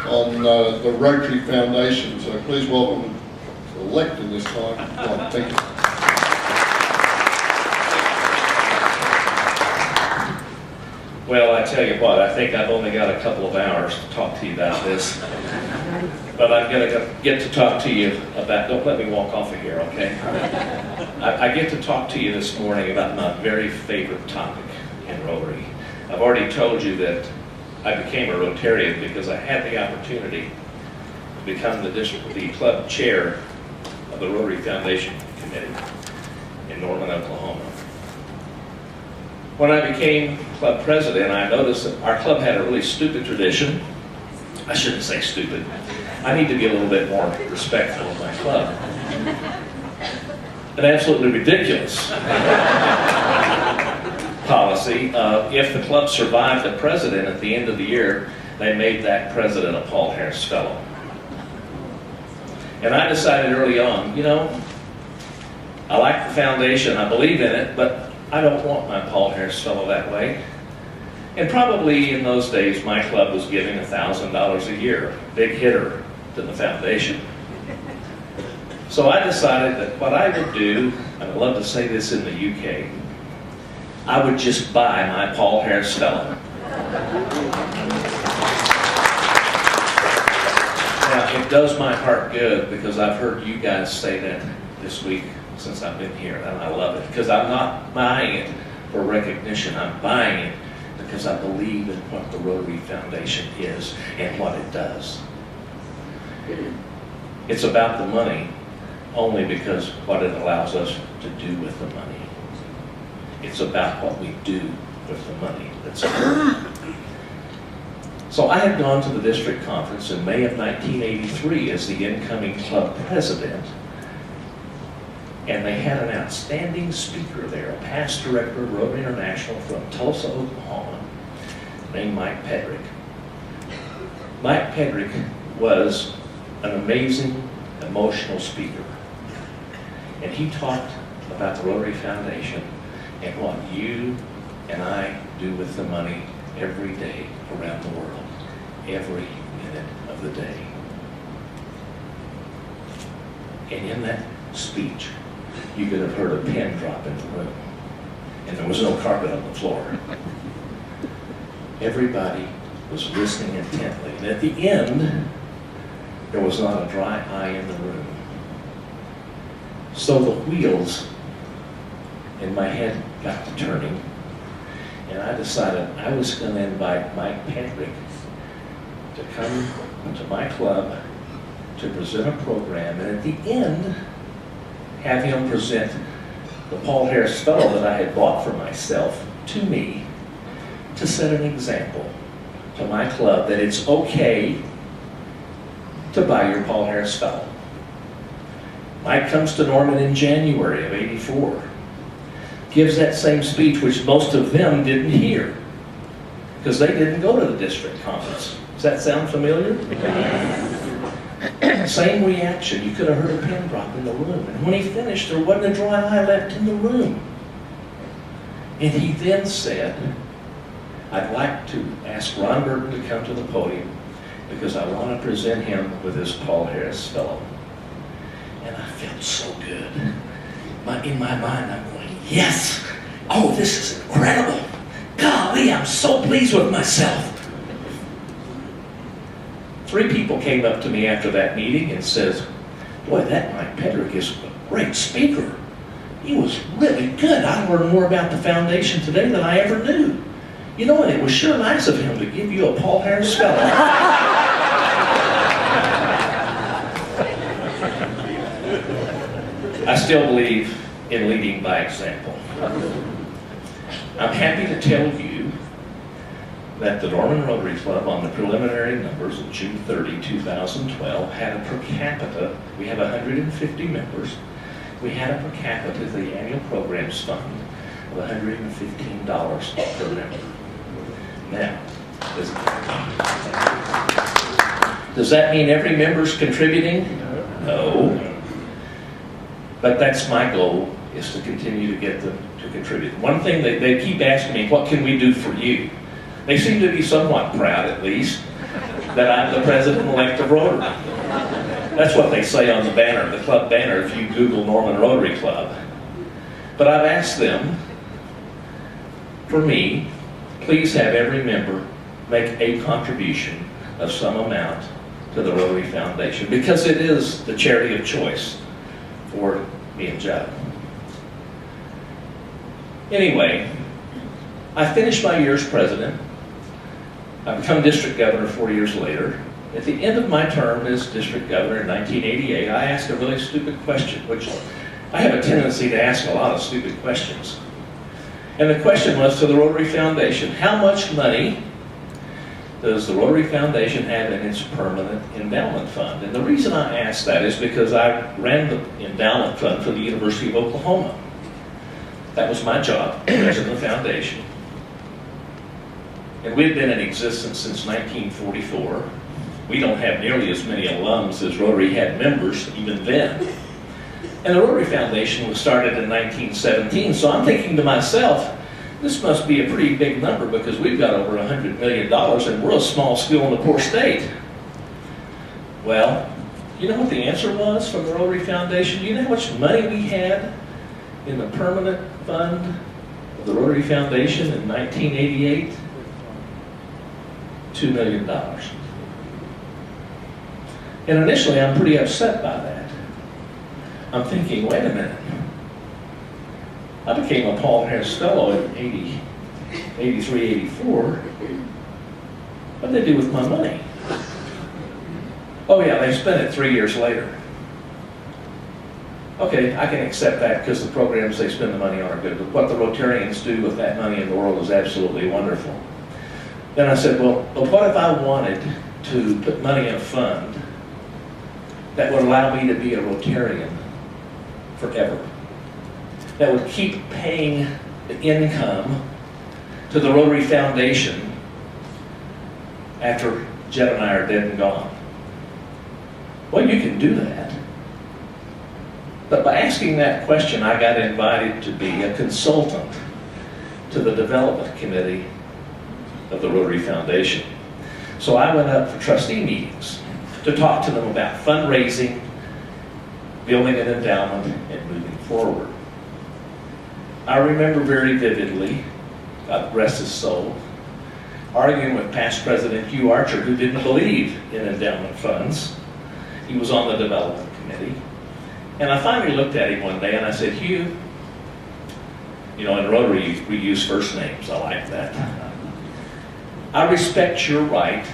on the Rotary Foundation. So please welcome the elected this time. Well, thank you. Well, I tell you what, I think I've only got a couple of hours to talk to you about this. But I'm going to get to talk to you about, don't let me walk off of here, okay? I get to talk to you this morning about my very favorite topic in Rotary. I've already told you that I became a Rotarian because I had the opportunity to become the club chair of the Rotary Foundation Committee in Norman, Oklahoma. When I became club president, I noticed that our club had a really stupid tradition. I shouldn't say stupid. I need to be a little bit more respectful of my club. An absolutely ridiculous policy. If the club survived a president at the end of the year, they made that president a Paul Harris Fellow. And I decided early on, you know, I like the foundation, I believe in it, but I don't want my Paul Harris Fellow that way. And probably in those days, my club was giving $1,000 a year, big hitter to the foundation. So I decided that what I would do, and I'd love to say this in the UK, I would just buy my Paul Harris Fellow. Now, it does my heart good because I've heard you guys say that this week since I've been here, and I love it because I'm not buying it for recognition. I'm buying it because I believe in what the Rotary Foundation is and what it does. It's about the money only because what it allows us to do with the money. It's about what we do with the money that's earned. So I had gone to the district conference in May of 1983 as the incoming club president, and they had an outstanding speaker there, a past director of Rotary International from Tulsa, Oklahoma, named Mike Pedrick. Mike Pedrick was an amazing, emotional speaker. And he talked about the Rotary Foundation and what you and I do with the money every day around the world, every minute of the day. And in that speech, you could have heard a pin drop in the room. And there was no carpet on the floor. Everybody was listening intently. And at the end, there was not a dry eye in the room. So the wheels in my head got to turning. And I decided I was going to invite Mike Pedrick to come to my club to present a program. And at the end, have him present the Paul Harris Fellow that I had bought for myself to me to set an example to my club that it's okay to buy your Paul Harris Fellow. Mike comes to Norman in January of '84, gives that same speech which most of them didn't hear because they didn't go to the district conference. Does that sound familiar? Same reaction. You could have heard a pin drop in the room. And when he finished, there wasn't a dry eye left in the room. And he then said, I'd like to ask Ron Burton to come to the podium because I want to present him with his Paul Harris Fellow. And I felt so good. In my mind, I'm going, yes! Oh, this is incredible! Golly, I'm so pleased with myself. 3 people came up to me after that meeting and says, boy, that Mike Pedrick is a great speaker. He was really good. I learned more about the foundation today than I ever knew. You know, and it was sure nice of him to give you a Paul Harris Fellow. I still believe in leading by example. I'm happy to tell you that the Norman Rotary Club, on the preliminary numbers of June 30, 2012, had a per capita, we have 150 members, we had a per capita, the annual programs fund, of $115 per member. Now, does that mean every member's contributing? No. But that's my goal, is to continue to get them to contribute. One thing they keep asking me, what can we do for you? They seem to be somewhat proud, at least. that I'm the president-elect of Rotary. That's what they say on the banner, the club banner, if you Google Norman Rotary Club. But I've asked them, for me, please have every member make a contribution of some amount to the Rotary Foundation, because it is the charity of choice for me and Joe. Anyway, I finished my year as president. I become district governor 4 years later. At the end of my term as district governor in 1988, I asked a really stupid question, which I have a tendency to ask a lot of stupid questions. And the question was to the Rotary Foundation, how much money does the Rotary Foundation have in its permanent endowment fund? And the reason I asked that is because I ran the endowment fund for the University of Oklahoma. That was my job, president of the foundation. And we've been in existence since 1944. We don't have nearly as many alums as Rotary had members even then. And the Rotary Foundation was started in 1917, so I'm thinking to myself, this must be a pretty big number because we've got over $100 million and we're a small school in a poor state. Well, you know what the answer was from the Rotary Foundation? You know how much money we had in the permanent fund of the Rotary Foundation in 1988? $2 million. And initially I'm pretty upset by that. I'm thinking, wait a minute. I became a Paul Harris Fellow in 83, 84. What did they do with my money? Oh yeah, they spent it 3 years later. Okay, I can accept that because the programs they spend the money on are good, but what the Rotarians do with that money in the world is absolutely wonderful. Then I said, well, what if I wanted to put money in a fund that would allow me to be a Rotarian forever, that would keep paying the income to the Rotary Foundation after Jed and I are dead and gone? Well, you can do that. But by asking that question, I got invited to be a consultant to the development committee of the Rotary Foundation. So I went up for trustee meetings to talk to them about fundraising, building an endowment, and moving forward. I remember very vividly, God rest his soul, arguing with past President Hugh Archer, who didn't believe in endowment funds. He was on the development committee. And I finally looked at him one day and I said, Hugh, you know, in Rotary we use first names, I like that. I respect your right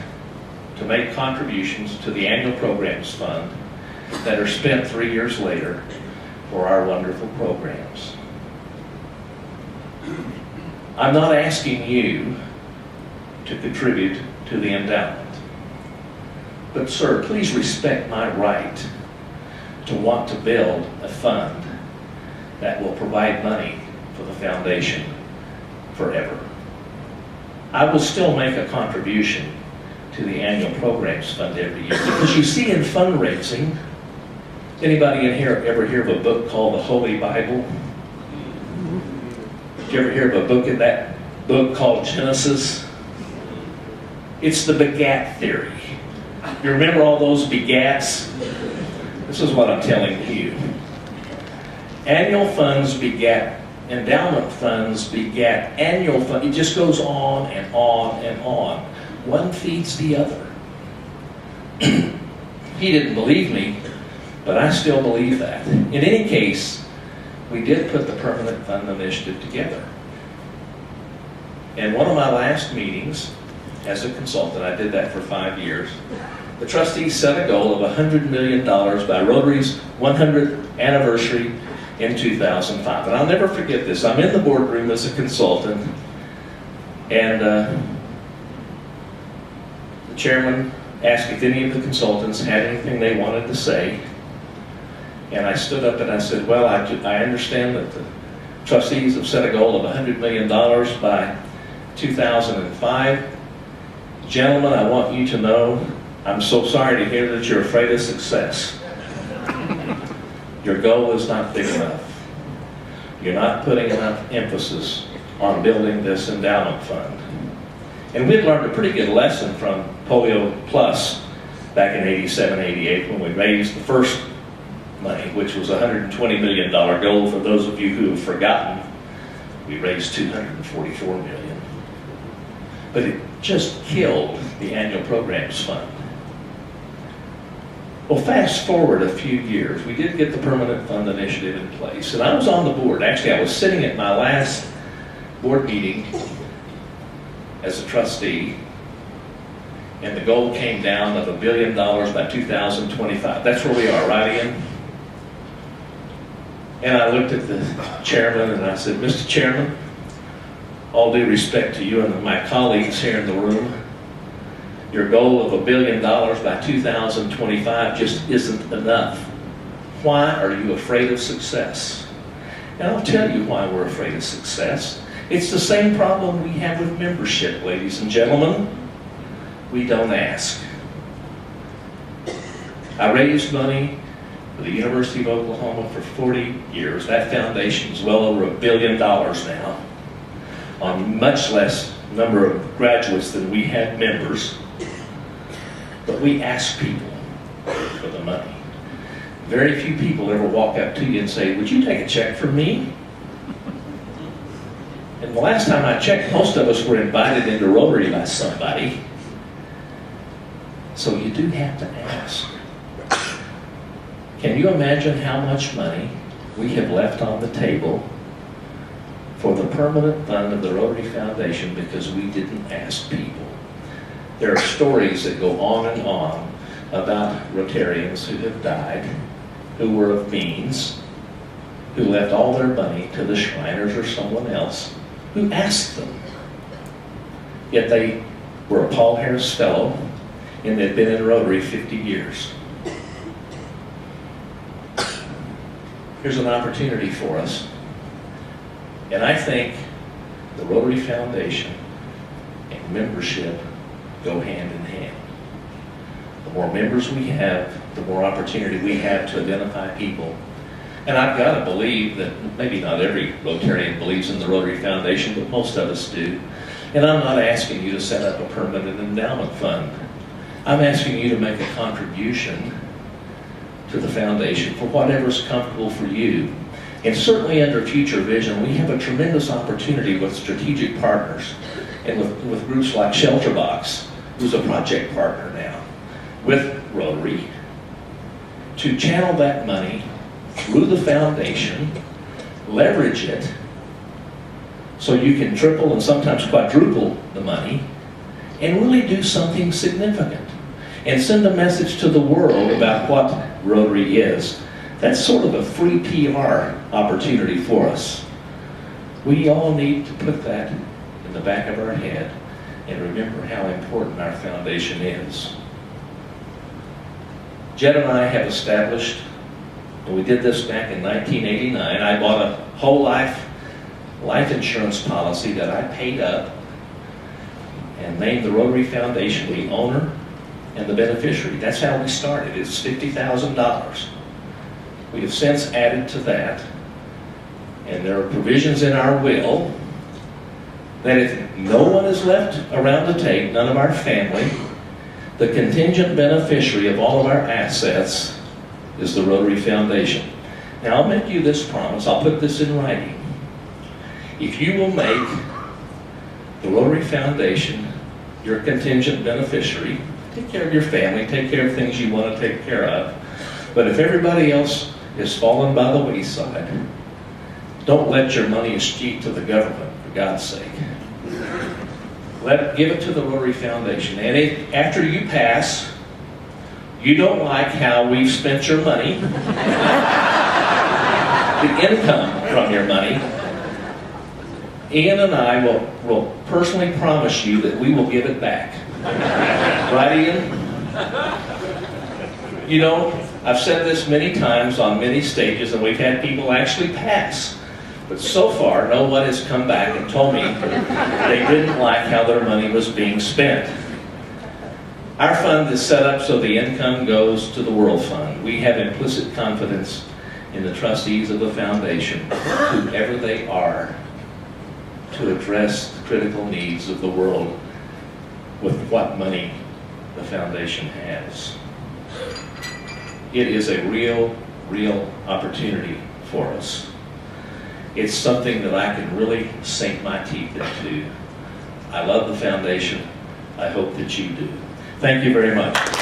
to make contributions to the annual programs fund that are spent 3 years later for our wonderful programs. I'm not asking you to contribute to the endowment. But sir, please respect my right to want to build a fund that will provide money for the foundation forever. I will still make a contribution to the annual programs fund every year. Because you see in fundraising, anybody in here ever hear of a book called the Holy Bible? Did you ever hear of a book in that book called Genesis? It's the begat theory. You remember all those begats? This is what I'm telling you. Annual funds begat endowment funds begat annual funds. It just goes on and on and on. One feeds the other. He didn't believe me, but I still believe that. In any case, we did put the permanent fund initiative together. And one of my last meetings as a consultant, I did that for 5 years, the trustees set a goal of $100 million by Rotary's 100th anniversary in 2005. And I'll never forget this. I'm in the boardroom as a consultant, and the chairman asked if any of the consultants had anything they wanted to say. And I stood up and I said, well, I understand that the trustees have set a goal of $100 million by 2005. Gentlemen, I want you to know, I'm so sorry to hear that you're afraid of success. Your goal is not big enough. You're not putting enough emphasis on building this endowment fund. And we had learned a pretty good lesson from Polio Plus back in 87, 88, when we raised the first money, which was a $120 million goal. For those of you who have forgotten, we raised $244 million. But it just killed the annual programs fund. Well, fast forward a few years, we did get the permanent fund initiative in place. And I was on the board. Actually, I was sitting at my last board meeting as a trustee, and the goal came down of $1 billion by 2025. That's where we are, right, Ian? And I looked at the chairman and I said, Mr. Chairman, all due respect to you and my colleagues here in the room, your goal of $1 billion by 2025 just isn't enough. Why are you afraid of success? And I'll tell you why we're afraid of success. It's the same problem we have with membership, ladies and gentlemen. We don't ask. I raised money for the University of Oklahoma for 40 years. That foundation is well over $1 billion now, on much less number of graduates than we had members. But we ask people for the money. Very few people ever walk up to you and say, would you take a check from me? And the last time I checked, most of us were invited into Rotary by somebody. So you do have to ask. Can you imagine how much money we have left on the table for the permanent fund of the Rotary Foundation because we didn't ask people? There are stories that go on and on about Rotarians who have died, who were of means, who left all their money to the Shriners or someone else who asked them. Yet they were a Paul Harris Fellow and they'd been in Rotary 50 years. Here's an opportunity for us. And I think the Rotary Foundation and membership go hand in hand. The more members we have, the more opportunity we have to identify people. And I've got to believe that maybe not every Rotarian believes in the Rotary Foundation, but most of us do. And I'm not asking you to set up a permanent endowment fund. I'm asking you to make a contribution to the foundation for whatever's comfortable for you. And certainly under Future Vision, we have a tremendous opportunity with strategic partners and with groups like Shelterbox, who's a project partner now, with Rotary, to channel that money through the foundation, leverage it, so you can triple and sometimes quadruple the money, and really do something significant, and send a message to the world about what Rotary is. That's sort of a free PR opportunity for us. We all need to put that in the back of our head and remember how important our foundation is. Jed and I have established, and we did this back in 1989, I bought a whole life insurance policy that I paid up and named the Rotary Foundation the owner and the beneficiary. That's how we started. It's $50,000. We have since added to that, and there are provisions in our will that if no one is left around the table, none of our family, the contingent beneficiary of all of our assets is the Rotary Foundation. Now I'll make you this promise, I'll put this in writing. If you will make the Rotary Foundation your contingent beneficiary, take care of your family, take care of things you want to take care of, but if everybody else has fallen by the wayside, don't let your money escheat to the government, for God's sake. Give it to the Rotary Foundation. And if, after you pass, you don't like how we've spent your money, the income from your money, Ian and I will personally promise you that we will give it back. Right, Ian? You know, I've said this many times on many stages, and we've had people actually pass. But so far, no one has come back and told me they didn't like how their money was being spent. Our fund is set up so the income goes to the World Fund. We have implicit confidence in the trustees of the foundation, whoever they are, to address the critical needs of the world with what money the foundation has. It is a real opportunity for us. It's something that I can really sink my teeth into. I love the foundation. I hope that you do. Thank you very much.